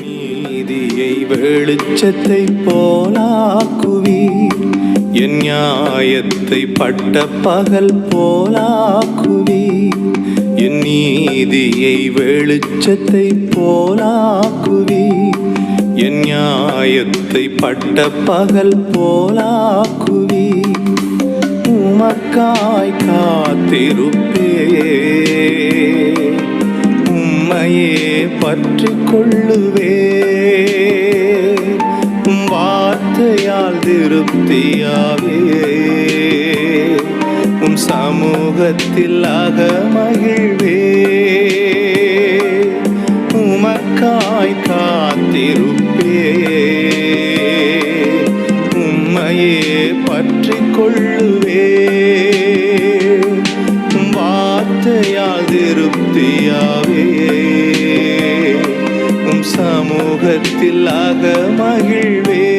நீதியை வெளிச்சத்தை போலாக்குவீர், என் நியாயத்தை பட்ட பகல் போலாக்குவீர். என் நீதியை வெளிச்சத்தை போலாக்குவீர், என் நியாயத்தை பட்ட பகல் போலாக்குவீர். உமக்காய் காத்திருப்பே, உம்மையே பற்றிக் கொள்ளுவே. உம் வார்த்தையால் திருப்தியாவே, உம் சமூகத்தில் அகமகிழ்வே. உமக்காய் காத்திருப்பே, உம்மையே பற்றிக் கொள்ளுவே. உம் வார்த்தையால் திருப்தியாவே, உம் சமூகத்தில் அகமகிழ்வே.